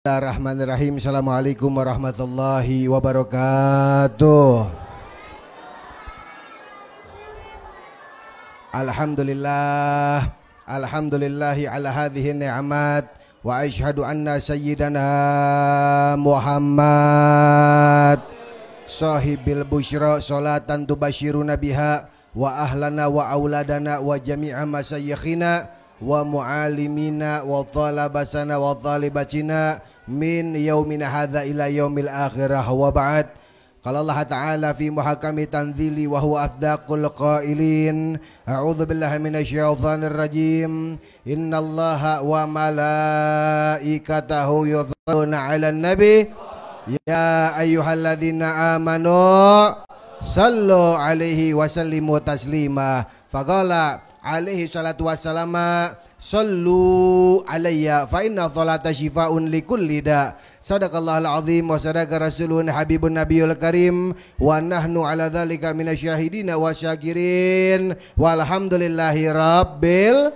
Bismillahirrahmanirrahim. Assalamualaikum warahmatullahi wabarakatuh. Alhamdulillah, alhamdulillahi ala hadhihi ni'mat wa ashhadu anna sayyidana Muhammad sahibil busyra salatan tubashiruna biha wa ahlana wa auladana wa jami'a masayyikhina wa mu'alimina wa talabasana wa talibatina min yaumina hadza ila yaumil akhirah wa ba'd. Qala Allah Ta'ala fi muhakami tanzili wa huwa asdaqul qailin. A'udzu billahi minasyaitonir rajim. Innallaha wa malaikatahu yusholluna 'alan nabi ya ayyuhalladzina amanu sallu 'alaihi wa sallimu taslima. Faqala alaihi salatu wassalama sallu alayya fa inna sholata shifaa'un likulli da. Sadaqallahul azim wa sadaqa rasulun habibun nabiyul karim wa nahnu ala dzalika minasyahidina wa syakirin walhamdulillahi rabbil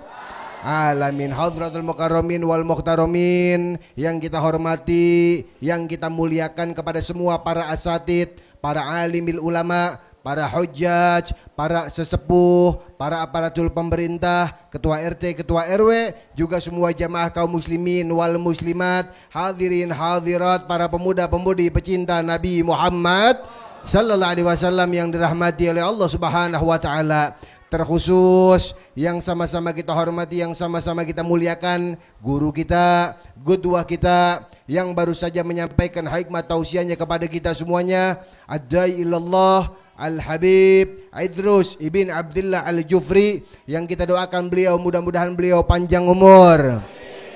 alamin. Hadratul mukarramin wal muhtaramin, yang kita hormati, yang kita muliakan, kepada semua para asatid, para alimil ulama, para hujjaj, para sesepuh, para aparatur pemerintah, ketua RT, ketua RW, juga semua jamaah kaum muslimin wal muslimat, hadirin hadirat, para pemuda-pemudi pecinta Nabi Muhammad sallallahu alaihi wasallam yang dirahmati oleh Allah Subhanahu wa taala. Terkhusus yang sama-sama kita hormati, yang sama-sama kita muliakan, guru kita, qudwah kita, yang baru saja menyampaikan hikmah tausiahnya kepada kita semuanya, ad-da'i ilallah Al-Habib Idrus ibn Abdullah Al-Jufri, yang kita doakan beliau, mudah-mudahan beliau panjang umur,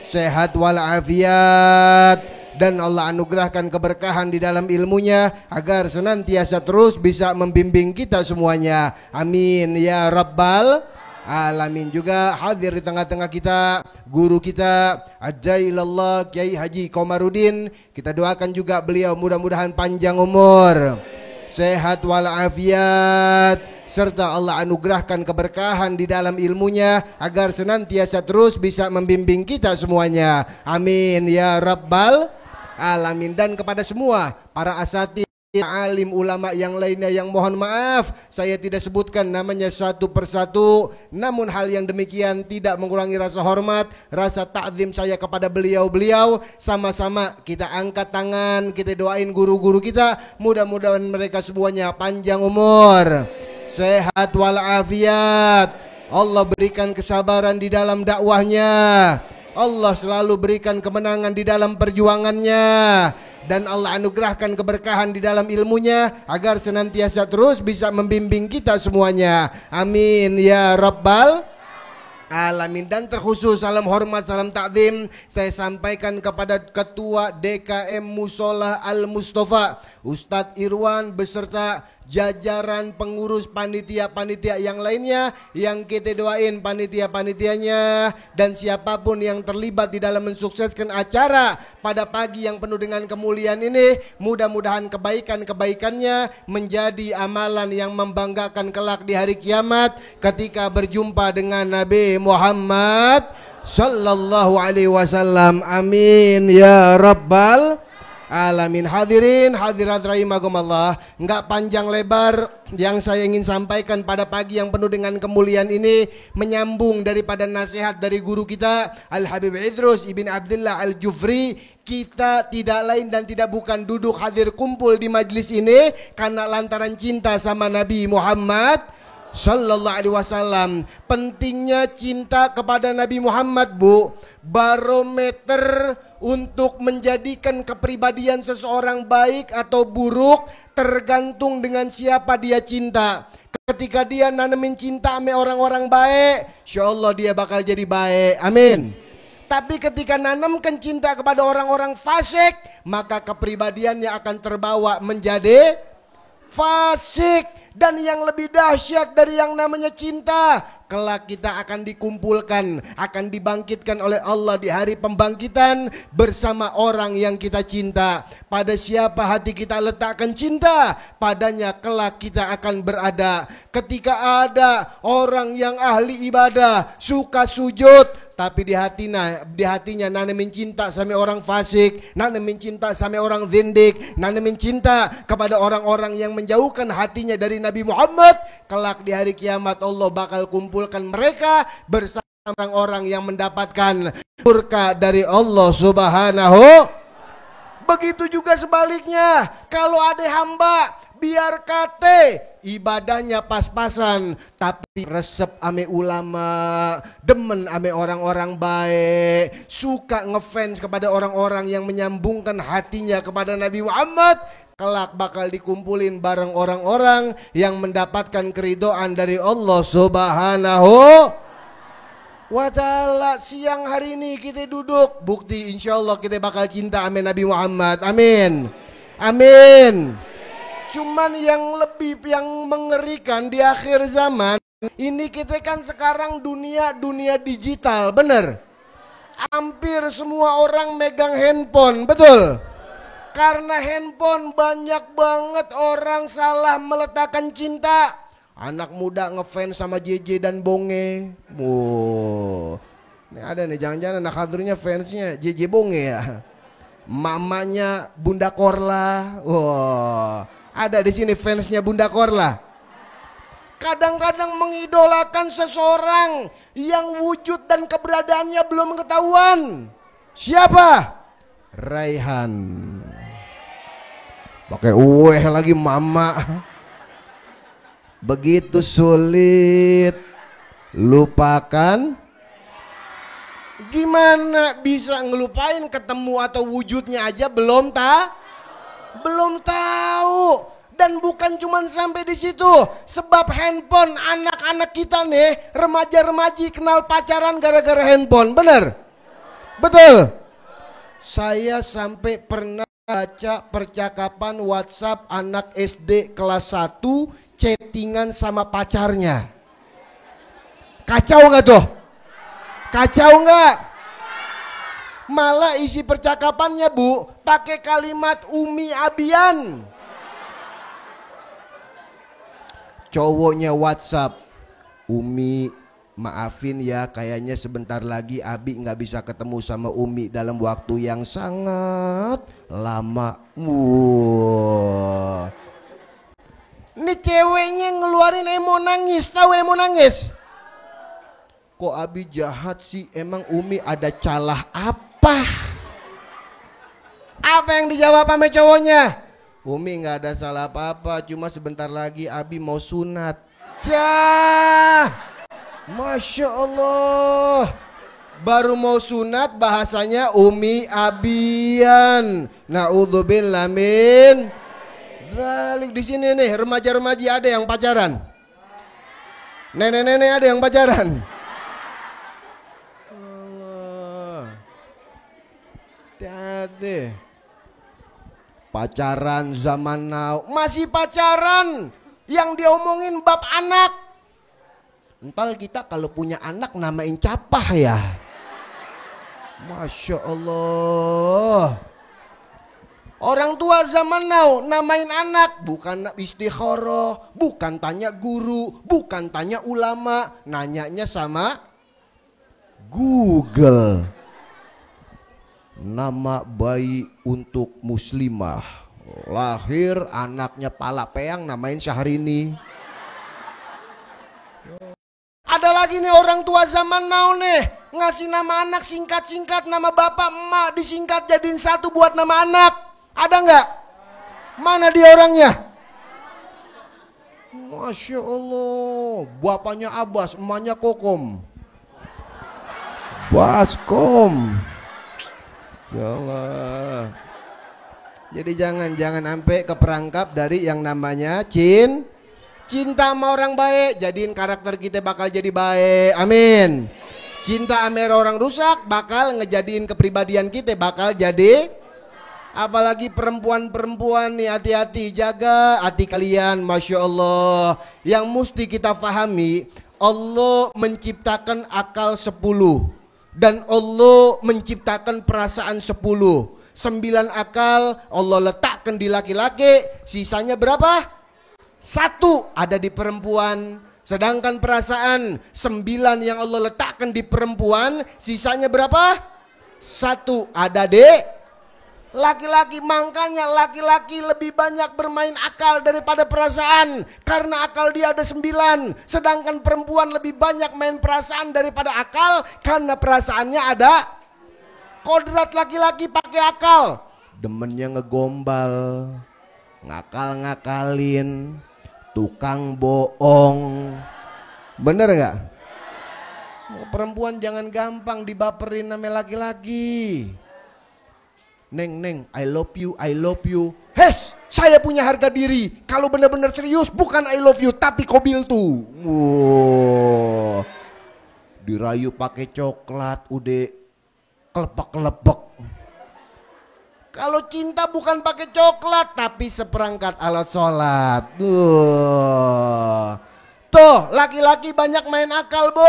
sehat walafiat, dan Allah anugerahkan keberkahan di dalam ilmunya agar senantiasa terus bisa membimbing kita semuanya. Amin ya rabbal alamin. Juga hadir di tengah-tengah kita guru kita Ajailallah Kiai Haji Komarudin. Kita doakan juga beliau mudah-mudahan panjang umur, sehat walafiat, serta Allah anugerahkan keberkahan di dalam ilmunya agar senantiasa terus bisa membimbing kita semuanya. Amin ya rabbal alamin. Dan kepada semua para asatidz, alim ulama yang lainnya yang mohon maaf saya tidak sebutkan namanya satu persatu, namun hal yang demikian tidak mengurangi rasa hormat, rasa ta'zim saya kepada beliau-beliau. Sama-sama kita angkat tangan, kita doain guru-guru kita, mudah-mudahan mereka semuanya panjang umur, sehat walafiat, Allah berikan kesabaran di dalam dakwahnya, Allah selalu berikan kemenangan di dalam perjuangannya, dan Allah anugerahkan keberkahan di dalam ilmunya agar senantiasa terus bisa membimbing kita semuanya. Amin ya rabbal alamin. Dan terkhusus salam hormat, salam takzim saya sampaikan kepada Ketua DKM Musola Al Mustafa Ustadz Irwan beserta jajaran pengurus panitia-panitia yang lainnya, yang kita doain panitia-panitianya dan siapapun yang terlibat di dalam mensukseskan acara pada pagi yang penuh dengan kemuliaan ini. Mudah-mudahan kebaikan-kebaikannya menjadi amalan yang membanggakan kelak di hari kiamat ketika berjumpa dengan Nabi Muhammad sallallahu alaihi wasallam. Amin ya rabbal alamin. Hadirin hadirat rahimakumullah, enggak panjang lebar yang saya ingin sampaikan pada pagi yang penuh dengan kemuliaan ini menyambung daripada nasihat dari guru kita Al Habib Idrus ibn Abdullah Al Jufri. Kita tidak lain dan tidak bukan duduk hadir kumpul di majlis ini karena lantaran cinta sama Nabi Muhammad sallallahu alaihi wasallam. Pentingnya cinta kepada Nabi Muhammad, Bu, barometer untuk menjadikan kepribadian seseorang baik atau buruk tergantung dengan siapa dia cinta. Ketika dia nanemin cinta sama orang-orang baik, insyaallah dia bakal jadi baik. Amin. Tapi ketika nanamkan cinta kepada orang-orang fasik, maka kepribadiannya akan terbawa menjadi fasik. Dan yang lebih dahsyat dari yang namanya cinta, kelak kita akan dikumpulkan, akan dibangkitkan oleh Allah di hari pembangkitan bersama orang yang kita cinta. Pada siapa hati kita letakkan cinta, padanya kelak kita akan berada. Ketika ada orang yang ahli ibadah, suka sujud, tapi di hatinya nanemin cinta sama orang fasik, nanemin cinta sama orang zindik, nanemin cinta kepada orang-orang yang menjauhkan hatinya dari Nabi Muhammad. Kelak di hari kiamat Allah bakal kumpulkan mereka bersama orang-orang yang mendapatkan surga dari Allah Subhanahu. Begitu juga sebaliknya, kalau ada hamba biar kate ibadahnya pas-pasan, tapi resep ame ulama, demen ame orang-orang baik, suka ngefans kepada orang-orang yang menyambungkan hatinya kepada Nabi Muhammad, kelak bakal dikumpulin bareng orang-orang yang mendapatkan keridhaan dari Allah Subhanahu wa ta'ala. Siang hari ini kita duduk, bukti insya Allah kita bakal cinta amin Nabi Muhammad. Amin, amin. Cuman yang mengerikan di akhir zaman ini, kita kan sekarang dunia digital, bener. Hampir semua orang megang handphone, betul. Karena handphone banyak banget orang salah meletakkan cinta. Anak muda ngefans sama JJ dan Bonge. Wow. Ini ada nih, jangan-jangan anak hadurnya fansnya JJ Bonge ya. Mamanya Bunda Korla. Wow. Ada di sini fansnya Bunda Korla. Kadang-kadang mengidolakan seseorang yang wujud dan keberadaannya belum ketahuan. Siapa? Raihan. Pakai ueh lagi mama. Begitu sulit lupakan. Gimana bisa ngelupain, ketemu atau wujudnya aja belum tahu. Dan bukan cuman sampai di situ, sebab handphone anak-anak kita nih, remaja-remaji kenal pacaran gara-gara handphone, bener? Betul. Saya sampai pernah baca percakapan WhatsApp anak SD kelas 1 chattingan sama pacarnya. Kacau nggak tuh? Kacau nggak? Malah isi percakapannya Bu pakai kalimat Umi Abian. Cowoknya WhatsApp, Umi maafin ya, kayaknya sebentar lagi Abi nggak bisa ketemu sama Umi dalam waktu yang sangat lama. Wow. Ini ceweknya ngeluarin emo nangis, tahu emo nangis? Kok Abi jahat sih, emang Umi ada calah apa? Apa yang dijawab sama cowoknya? Umi nggak ada salah apa-apa, cuma sebentar lagi Abi mau sunat. Cah, Masya Allah. Baru mau sunat bahasanya Umi Abian. Naudzubillah min dzalik. Di sini nih remaja-remaji ada yang pacaran. Nenek-nenek ada yang pacaran. Hati-hati. Pacaran zaman now, masih pacaran yang diomongin bab anak. Entar kita kalau punya anak namain capah ya. Masya Allah. Orang tua zaman now namain anak bukan istikharah, bukan tanya guru, bukan tanya ulama, nanyanya sama Google. Nama bayi untuk muslimah, lahir anaknya pala peyang, namain Syahrini. Ada lagi nih orang tua zaman now nih ngasih nama anak singkat-singkat, nama bapak emak disingkat jadiin satu buat nama anak. Ada nggak? Mana dia orangnya? Masya Allah. Bapaknya Abbas, emaknya Kokom. Baskom. Ya Allah. Jadi jangan sampai keperangkap dari yang namanya cinta sama orang baik. Jadiin karakter kita bakal jadi baik. Amin. Cinta sama orang rusak bakal ngejadiin kepribadian kita bakal jadi. Apalagi perempuan-perempuan nih, hati-hati, jaga hati kalian. Masya Allah. Yang mesti kita pahami, Allah menciptakan akal 10 dan Allah menciptakan perasaan 10. 9 akal Allah letakkan di laki-laki, sisanya berapa? 1 ada di perempuan, Sedangkan perasaan 9 yang Allah letakkan di perempuan, sisanya berapa? 1 ada di laki-laki. Makanya laki-laki lebih banyak bermain akal daripada perasaan, karena akal dia ada 9. Sedangkan perempuan lebih banyak main perasaan daripada akal, karena perasaannya ada. Kodrat laki-laki pakai akal, demennya ngegombal, ngakal-ngakalin, tukang bohong. Bener gak? Perempuan jangan gampang dibaperin sama laki-laki. Neng, I love you, I love you. Hes, saya punya harga diri. Kalau benar-benar serius, bukan I love you, tapi kobil tuh. Wow. Dirayu pakai coklat, udah kelepek-kelepek. Kalau cinta bukan pakai coklat, tapi seperangkat alat sholat. Tuh, laki-laki banyak main akal, Bu.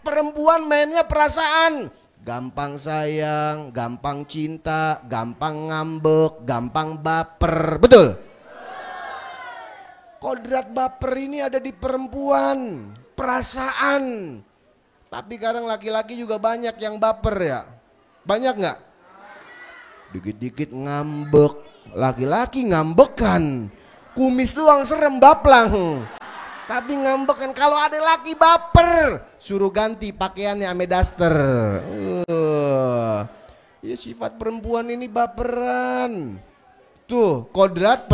Perempuan mainnya perasaan. Gampang sayang, gampang cinta, gampang ngambek, gampang baper. Betul? Kodrat baper ini ada di perempuan, perasaan. Tapi kadang laki-laki juga banyak yang baper ya. Banyak nggak? Dikit-dikit ngambek. Laki-laki ngambekan, kumis doang serem baplang. Tapi ngambekan. Kalau ada laki baper, suruh ganti pakaiannya ame daster. Ya sifat perempuan ini baperan. Tuh kodrat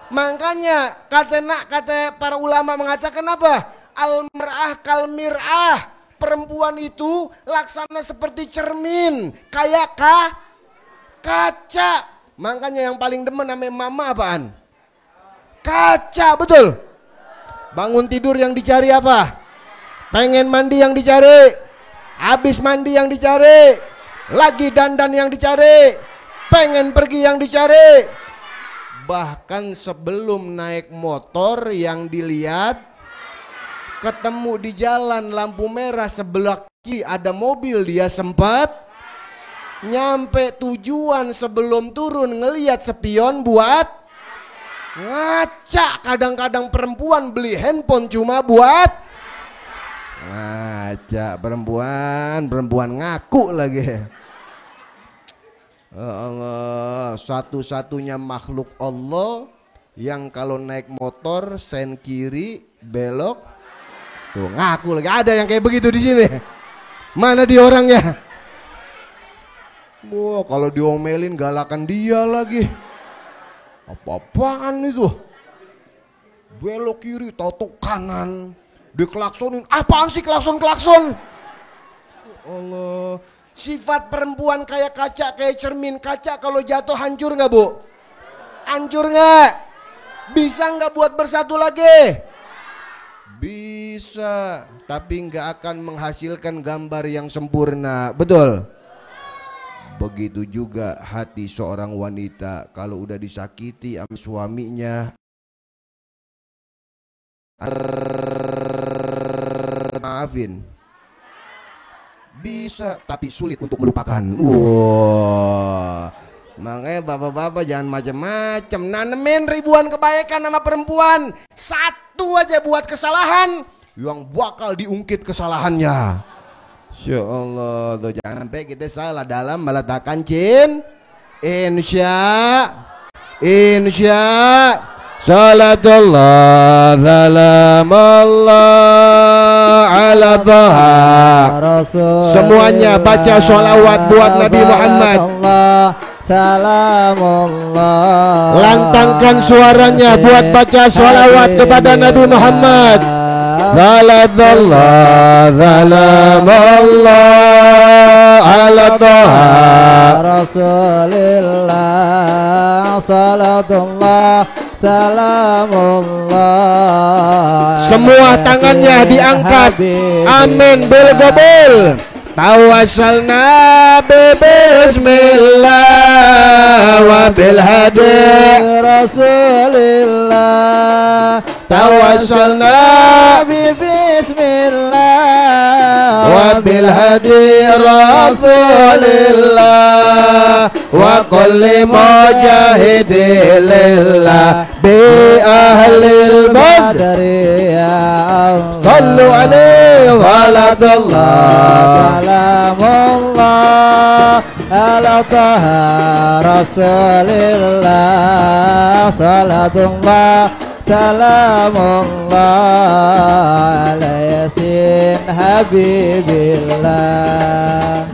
Makanya kata para ulama mengatakan apa? Al-mar'ah kal mir'ah. Perempuan itu laksana seperti cermin, kayak kaca. Makanya yang paling demen namanya mama apaan? Kaca, betul. Bangun tidur yang dicari apa? Pengen mandi yang dicari, habis mandi yang dicari, lagi dandan yang dicari, pengen pergi yang dicari. Bahkan sebelum naik motor yang dilihat, ketemu di jalan lampu merah sebelah kiri ada mobil, dia sempat nyampe tujuan sebelum turun ngelihat spion buat ngaca. Kadang-kadang perempuan beli handphone cuma buat ngaca. Perempuan ngaku lagi. Allah, satu-satunya makhluk Allah yang kalau naik motor sen kiri belok. Tuh ngaku lagi, ada yang kayak begitu di sini. Mana dia orangnya? Wah, kalau diomelin galakan dia lagi. Apa-apaan itu? Belok kiri, totok kanan, dikelaksonin. Apaan sih klakson? Allah, sifat perempuan kayak kaca, kayak cermin. Kaca kalau jatuh hancur nggak, Bu? Hancur nggak? Bisa nggak buat bersatu lagi? Bisa, tapi nggak akan menghasilkan gambar yang sempurna. Betul? Begitu juga hati seorang wanita kalau udah disakiti sama suaminya, maafin. Bisa, tapi sulit untuk melupakan. Wah. Makanya bapak-bapak jangan macam-macam. Nanemin ribuan kebaikan sama perempuan, satu aja buat kesalahan yang bakal diungkit kesalahannya. Insya Allah, tuh jangan sampai kita salah dalam meletakkan insya salatullah salamallah ala dhaha. Semuanya baca sholawat buat Nabi Muhammad. Salamullah. Lantangkan suaranya buat baca sholawat kepada Nabi Muhammad. Salatullah salamallah ala dhaha Rasulillah. Salatullah salamullah. Semua tangannya diangkat. Amin bil qabul. Tawassalna bismillah wa bil hadi Rasulillah. Tawassalna bismillah wa bil hadi Rasulillah wa kulli mujahidin lillah bi ahlil badri ya sallu alaihi walatullah salamullah ala taha rasulillah salatullah salamullah ala yasin habibillah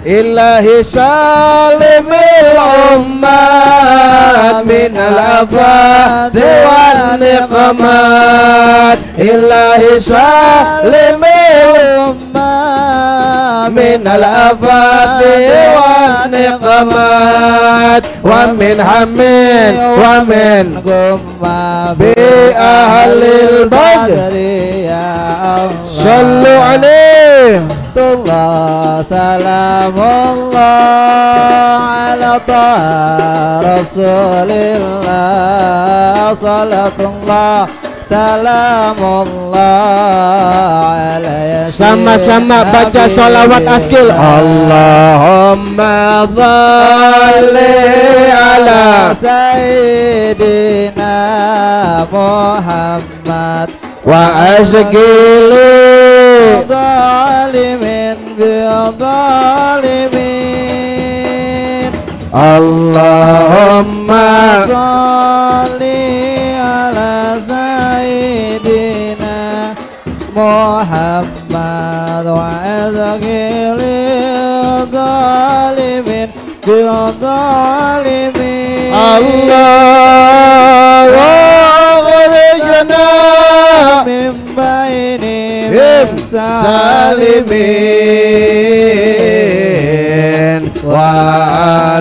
ilahi salimil ummat minal afat wan niqmat ilahi salimil ummat minal afat wan niqmat wa min hammin wa min gumma bi ahlil badri ya Allah sallu alaihi salamullah ala taha rasulillah salatullah salamullah alaihi sama-sama baca sholawat askil Allahumma shalli ala sayyidina Muhammad wa asgili zalimin bi zalimin Allahumma sholli ala sayyidina Muhammad wa azghili zalimin bi zalimin Allah wa akhrijna min bainihim salimin wa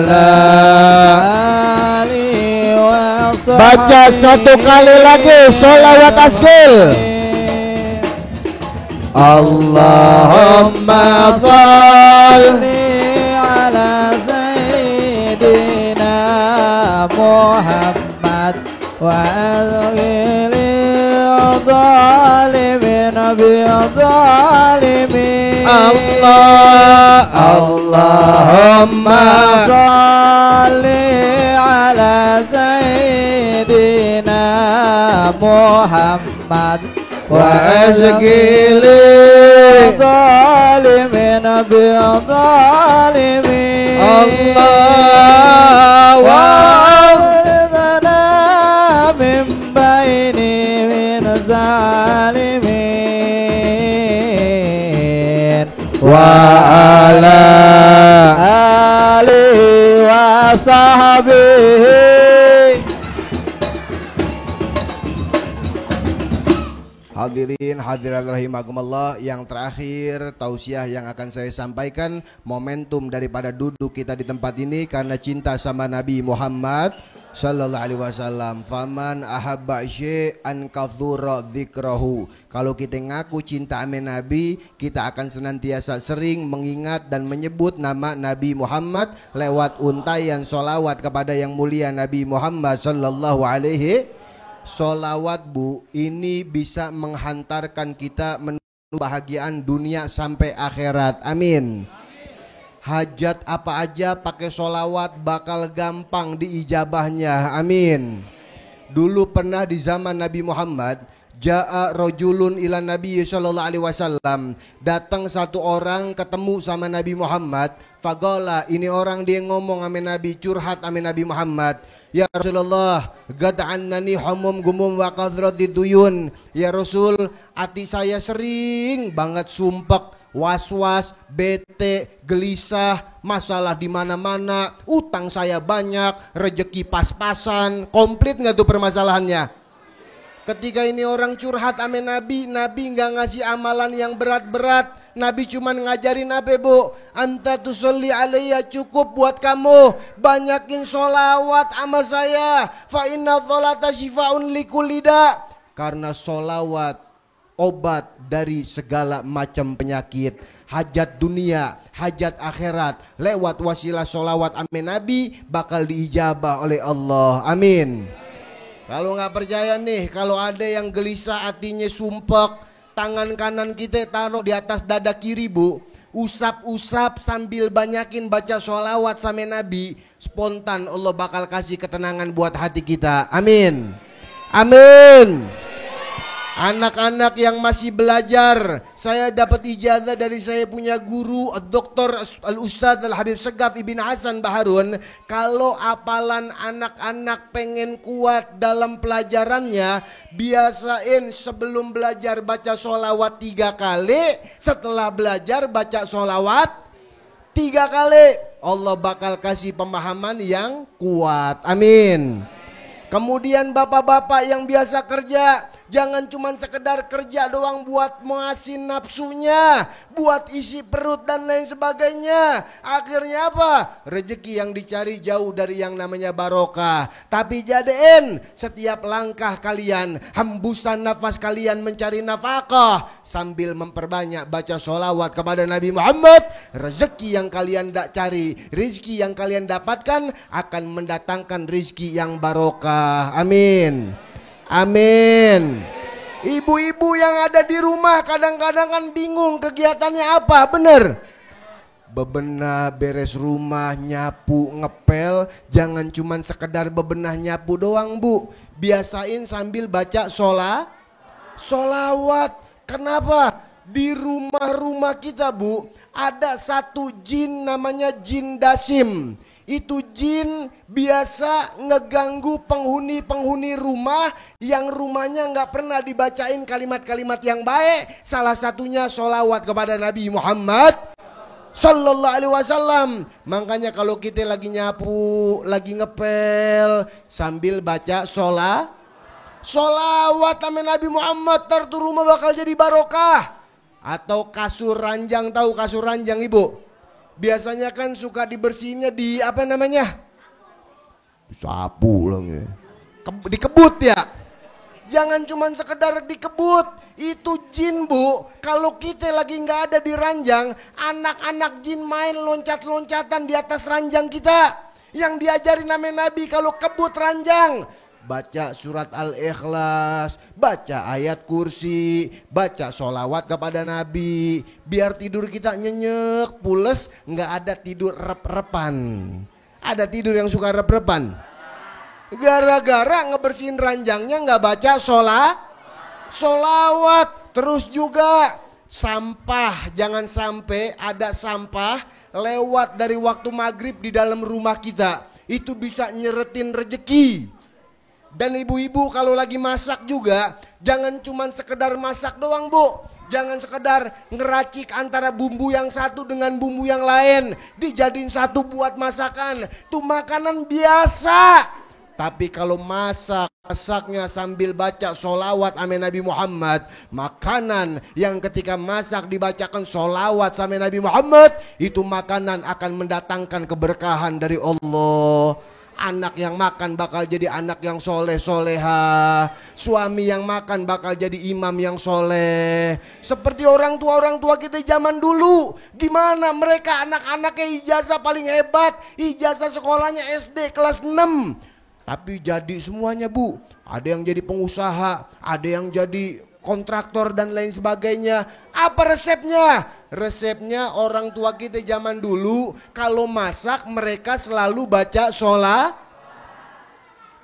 ala alihi wa baca satu kali lagi sholawat askil Allahumma shalli ala sayyidina Muhammad wa azghili zalimin bi zalimin Allahumma sholli ala sayyidina Muhammad wa azgili zalimin bi zalimin Allah wa akhrijna min bainihim zalimin wa ala alihi wa sahbihi. Hadirin hadirat rahimakumullah, yang terakhir tausiah yang akan saya sampaikan, momentum daripada duduk kita di tempat ini karena cinta sama Nabi Muhammad sallallahu alaihi wasallam. Faman ahabba syai'an katsura dzikrahu. Kalau kita ngaku cinta sama Nabi, kita akan senantiasa sering mengingat dan menyebut nama Nabi Muhammad lewat untayan sholawat kepada yang mulia Nabi Muhammad sallallahu alaihi. Sholawat bu, ini bisa menghantarkan kita menuju kebahagiaan dunia sampai akhirat. Amin. Hajat apa aja pakai sholawat bakal gampang diijabahnya. Amin. Dulu pernah di zaman Nabi Muhammad, ja'a rajulun ila Nabi sallallahu alaihi wasallam, datang satu orang ketemu sama Nabi Muhammad. Faqala, ini orang dia ngomong sama Nabi, curhat sama Nabi Muhammad. Ya Rasulullah, gad'annani humum gumum wa qadhrati duyun. Ya Rasul, hati saya sering banget sumpek, was-was, bete, gelisah, masalah di mana-mana, utang saya banyak, rezeki pas-pasan. Komplit nggak tuh permasalahannya? Ketika ini orang curhat sama Nabi, Nabi nggak ngasih amalan yang berat-berat. Nabi cuman ngajarin apa bu? Anta tusolli alaiya, cukup buat kamu banyakin sholawat sama saya. Fa inna sholata shifaun likulida. Karena sholawat obat dari segala macam penyakit. Hajat dunia, hajat akhirat, lewat wasilah sholawat sama Nabi bakal diijabah oleh Allah. Amin. Kalau nggak percaya nih, kalau ada yang gelisah hatinya sumpek, tangan kanan kita taruh di atas dada kiri bu, usap-usap sambil banyakin baca sholawat sama Nabi, spontan Allah bakal kasih ketenangan buat hati kita. Amin. Amin. Anak-anak yang masih belajar, saya dapat ijazah dari saya punya guru Dr. Al-Ustadz Al-Habib Segaf Ibn Hasan Baharun. Kalau apalan anak-anak pengen kuat dalam pelajarannya, biasain sebelum belajar baca sholawat 3 kali, setelah belajar baca sholawat 3 kali. Allah bakal kasih pemahaman yang kuat, amin. Kemudian bapak-bapak yang biasa kerja, jangan cuma sekedar kerja doang buat mengasin nafsunya, buat isi perut dan lain sebagainya. Akhirnya apa? Rezeki yang dicari jauh dari yang namanya barokah. Tapi jadiin setiap langkah kalian, hembusan nafas kalian mencari nafkah sambil memperbanyak baca sholawat kepada Nabi Muhammad. Rezeki yang kalian tidak cari, rezeki yang kalian dapatkan akan mendatangkan rezeki yang barokah. Amin. Amin. Ibu-ibu yang ada di rumah kadang-kadang kan bingung kegiatannya apa, bener? Bebenah, beres rumah, nyapu, ngepel. Jangan cuman sekedar bebenah nyapu doang, Bu. Biasain sambil baca sholawat. Kenapa? Di rumah-rumah kita, Bu, ada satu jin namanya jin dasim. Itu jin biasa ngeganggu penghuni-penghuni rumah yang rumahnya nggak pernah dibacain kalimat-kalimat yang baik. Salah satunya sholawat kepada Nabi Muhammad Sallallahu Alaihi Wasallam. Makanya kalau kita lagi nyapu, lagi ngepel, sambil baca sholawat sama Nabi Muhammad, tertu rumah bakal jadi barokah. Atau kasur ranjang, tahu kasur ranjang, Ibu? Biasanya kan suka dibersihinnya di apa namanya? Sapu lah ya. Dikebut ya. Jangan cuma sekedar dikebut. Itu jin, Bu. Kalau kita lagi nggak ada di ranjang, anak-anak jin main loncat-loncatan di atas ranjang kita. Yang diajarin nama Nabi kalau kebut ranjang, baca surat Al-Ikhlas, baca ayat kursi, baca sholawat kepada Nabi. Biar tidur kita nyenyek, pules, nggak ada tidur rep-repan. Ada tidur yang suka rep-repan. Gara-gara ngebersihin ranjangnya nggak baca sholawat. Terus juga sampah, jangan sampai ada sampah lewat dari waktu maghrib di dalam rumah kita. Itu bisa nyeretin rezeki. Dan ibu-ibu kalau lagi masak juga, jangan cuma sekedar masak doang, Bu. Jangan sekedar ngeracik antara bumbu yang satu dengan bumbu yang lain, dijadiin satu buat masakan. Itu makanan biasa. Tapi kalau masaknya sambil baca sholawat sama Nabi Muhammad, makanan yang ketika masak dibacakan sholawat sama Nabi Muhammad, itu makanan akan mendatangkan keberkahan dari Allah. Anak yang makan bakal jadi anak yang soleh soleha. Suami yang makan bakal jadi imam yang soleh. Seperti orang tua kita zaman dulu. Gimana mereka anak-anaknya ijazah paling hebat, ijazah sekolahnya SD kelas 6. Tapi jadi semuanya, Bu. Ada yang jadi pengusaha, ada yang jadi kontraktor dan lain sebagainya. Apa resepnya? Resepnya orang tua kita zaman dulu kalau masak mereka selalu baca sholawat.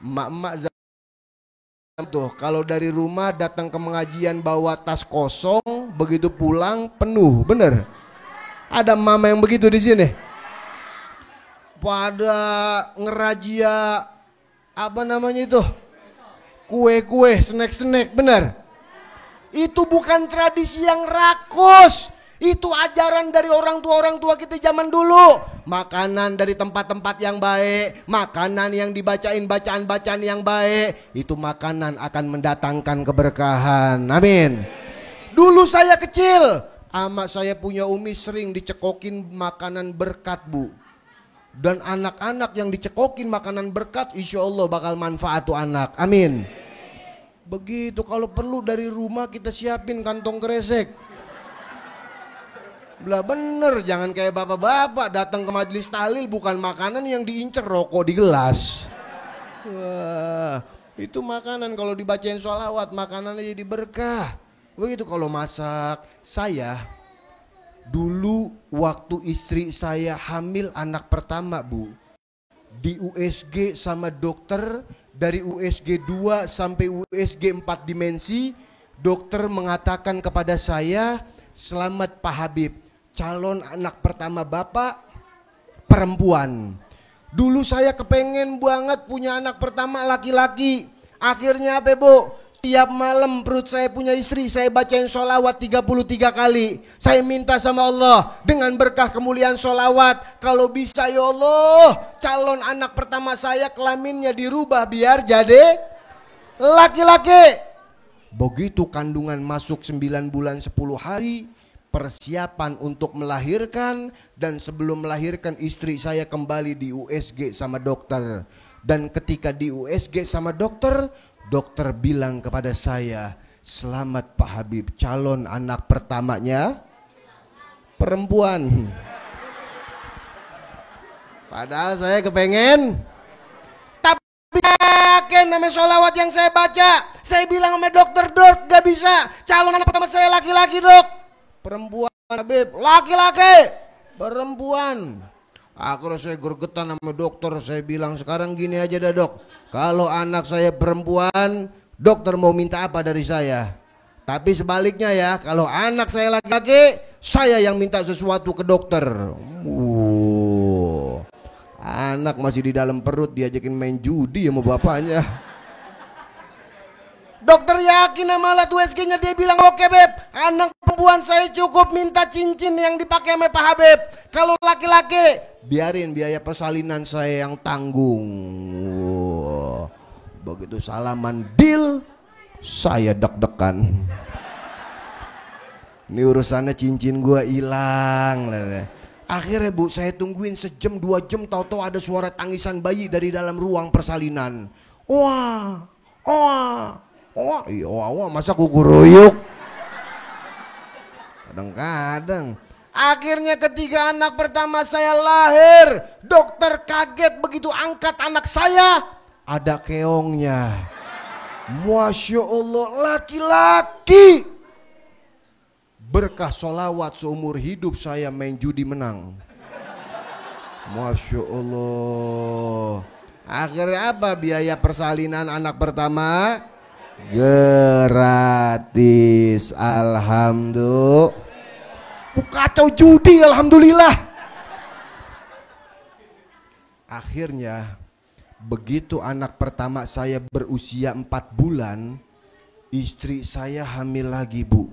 Emak-emak tuh kalau dari rumah datang ke pengajian bawa tas kosong, begitu pulang penuh, bener? Ada mama yang begitu di sini. Pada ngerajia apa namanya itu? Kue-kue, snack-snack, bener? Itu bukan tradisi yang rakus. Itu ajaran dari orang tua kita zaman dulu. Makanan dari tempat-tempat yang baik, makanan yang dibacain bacaan-bacaan yang baik, itu makanan akan mendatangkan keberkahan. Amin. Dulu saya kecil, ama saya punya umi sering dicekokin makanan berkat, Bu. Dan anak-anak yang dicekokin makanan berkat, insya Allah bakal manfaat tuh anak. Amin. Begitu kalau perlu dari rumah kita siapin kantong kresek. Belah bener, jangan kayak bapak-bapak datang ke majelis tahlil bukan makanan yang diincer, rokok di gelas. Wah, itu makanan kalau dibacain sholawat makanannya jadi berkah. Begitu kalau masak. Saya dulu waktu istri saya hamil anak pertama, Bu, di USG sama dokter. Dari USG 2 sampai USG 4 dimensi, Dokter mengatakan kepada saya, selamat Pak Habib, calon anak pertama Bapak perempuan. Dulu saya kepengen banget punya anak pertama laki-laki. Akhirnya apa Bu? Tiap malam perut saya punya istri, saya bacain sholawat 33 kali. Saya minta sama Allah dengan berkah kemuliaan sholawat, kalau bisa ya Allah, calon anak pertama saya kelaminnya dirubah biar jadi laki-laki. Begitu kandungan masuk 9 bulan 10 hari, persiapan untuk melahirkan, dan sebelum melahirkan istri saya kembali di USG sama dokter. Dan ketika di USG sama dokter, dokter bilang kepada saya, selamat Pak Habib, calon anak pertamanya perempuan. Padahal saya kepengen, tapi yakin namanya sholawat yang saya baca. Saya bilang sama dokter, dok gak bisa, calon anak pertama saya laki-laki dok. Perempuan Habib, laki-laki, perempuan. Akhirnya saya gregetan sama dokter, saya bilang sekarang gini aja dah dok, kalau anak saya perempuan, dokter mau minta apa dari saya? Tapi sebaliknya ya, kalau anak saya laki-laki, saya yang minta sesuatu ke dokter. Anak masih di dalam perut diajakin main judi sama bapaknya. Dokter yakin sama alat USG-nya, dia bilang oke Beb, anak perempuan saya cukup minta cincin yang dipakai sama Pak Habib. Kalau laki-laki, biarin biaya persalinan saya yang tanggung. Begitu salaman deal, saya deg-degan. Ini urusannya cincin gua hilang. Akhirnya Bu, saya tungguin sejam 2 jam, tahu-tahu ada suara tangisan bayi dari dalam ruang persalinan. Wah, wah. Oh iya, masa kukuruyuk. Kadang-kadang. Akhirnya ketika anak pertama saya lahir, dokter kaget begitu angkat anak saya, ada keongnya. Masya Allah, laki-laki. Berkah sholawat seumur hidup saya main judi menang. Masya Allah. Akhirnya apa biaya persalinan anak pertama? Gratis, alhamdulillah. Kacau judi, alhamdulillah. Akhirnya begitu anak pertama saya berusia 4 bulan, istri saya hamil lagi Bu.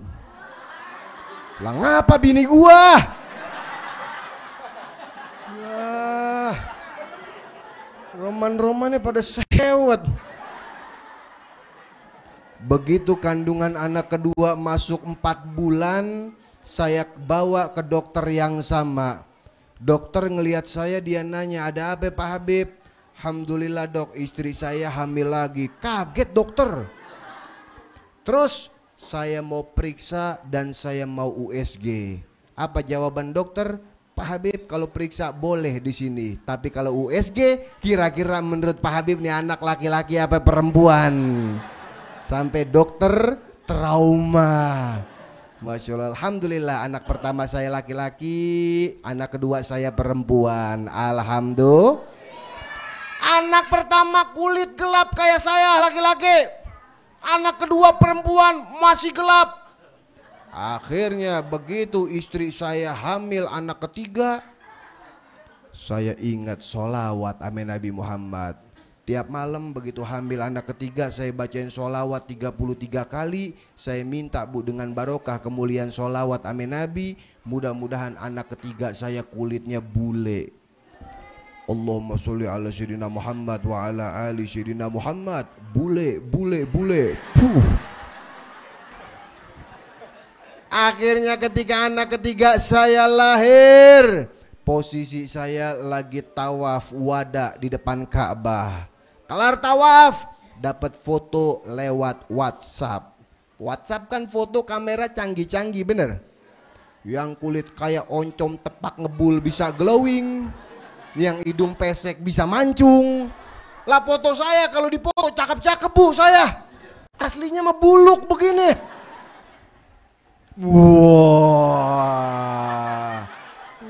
Lah ngapa bini gua? Wah, roman-romannya pada sewet. Begitu kandungan anak kedua masuk 4 bulan, saya bawa ke dokter yang sama. Dokter ngelihat saya, dia nanya, ada apa Pak Habib? Alhamdulillah dok, istri saya hamil lagi. Kaget dokter. Terus saya mau periksa dan saya mau USG. Apa jawaban dokter? Pak Habib kalau periksa boleh di sini, tapi kalau USG kira-kira menurut Pak Habib nih anak laki-laki apa perempuan? Sampai dokter trauma. Masya Allah, alhamdulillah anak pertama saya laki-laki, anak kedua saya perempuan. Alhamdulillah. Anak pertama kulit gelap kayak saya laki-laki, anak kedua perempuan masih gelap. Akhirnya begitu istri saya hamil anak ketiga, saya ingat sholawat amin Nabi Muhammad. Tiap malam begitu hamil anak ketiga, saya bacain sholawat 33 kali. Saya minta Bu dengan barokah kemuliaan sholawat amin Nabi, mudah-mudahan anak ketiga saya kulitnya bule. Allahumma sholli ala sayyidina Muhammad wa ala ali sayyidina Muhammad. Bule, bule, bule. Akhirnya ketika anak ketiga saya lahir, posisi saya lagi tawaf wada di depan Ka'bah. Kelar tawaf, dapat foto lewat WhatsApp. WhatsApp kan foto kamera canggih-canggih bener. Yang kulit kayak oncom tepak ngebul bisa glowing, yang hidung pesek bisa mancung. Lah foto saya kalau dipoto cakep-cakep Bu saya. Aslinya mah buluk begini. Wah.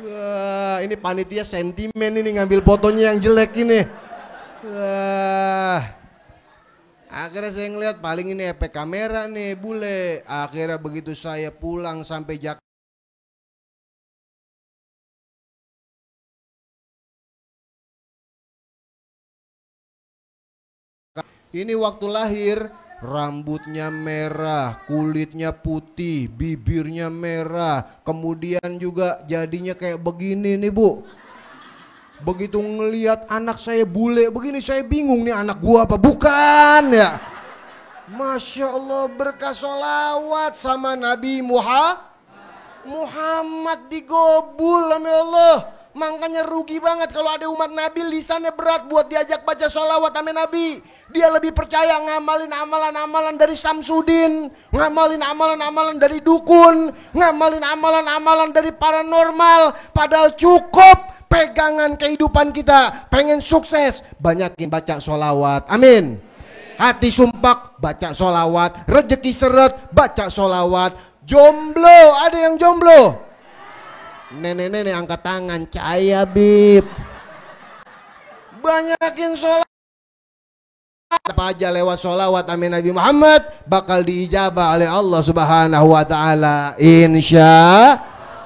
Wah, ini panitia sentimen ini ngambil fotonya yang jelek ini. Akhirnya saya ngeliat paling ini efek kamera nih bule. Akhirnya begitu saya pulang sampai Jakarta, ini waktu lahir rambutnya merah, kulitnya putih, bibirnya merah, kemudian juga jadinya kayak begini nih bu. Begitu ngelihat anak saya bule begini, saya bingung nih anak gua apa bukan ya. Masya Allah, berkah sholawat sama Nabi Muhammad digobul sama Allah. Makanya rugi banget kalau ada umat Nabi lisannya berat buat diajak baca sholawat sama Nabi. Dia lebih percaya ngamalin amalan-amalan dari Samsudin, ngamalin amalan-amalan dari dukun, ngamalin amalan-amalan dari paranormal. Padahal cukup pegangan kehidupan kita, pengen sukses, banyakin baca sholawat, amin. Hati sumpah, baca sholawat. Rezeki seret, baca sholawat. Jomblo, ada yang jomblo? Nenek-nenek angkat tangan, cahaya bib. Banyakin sholawat. Apa aja lewat sholawat amin Nabi Muhammad bakal diijabah oleh Allah Subhanahu wa ta'ala, insya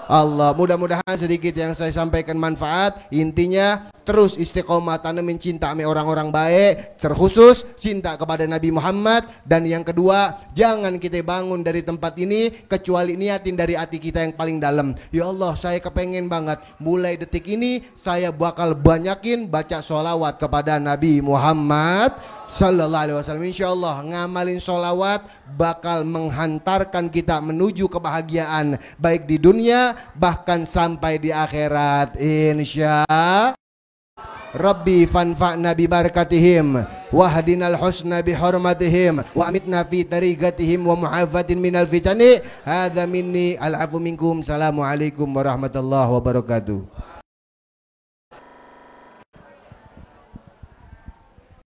Allah. Mudah-mudahan sedikit yang saya sampaikan manfaat. Intinya terus istiqomah tanemin cinta sama orang-orang baik, terkhusus cinta kepada Nabi Muhammad. Dan yang kedua, jangan kita bangun dari tempat ini kecuali niatin dari hati kita yang paling dalam. Ya Allah, saya kepengen banget mulai detik ini saya bakal banyakin baca sholawat kepada Nabi Muhammad Sallallahu Alaihi Wasallam. Insya Allah ngamalin sholawat bakal menghantarkan kita menuju kebahagiaan baik di dunia bahkan sampai di akhirat, insya Rabbi fanfa'na bi barakatihim wahdinal husna bi hurmatihim wa amitna fi tariqatihim wa muhafatin minal fitani. Hadza minni al-afu minkum. Assalamualaikum warahmatullahi wabarakatuh.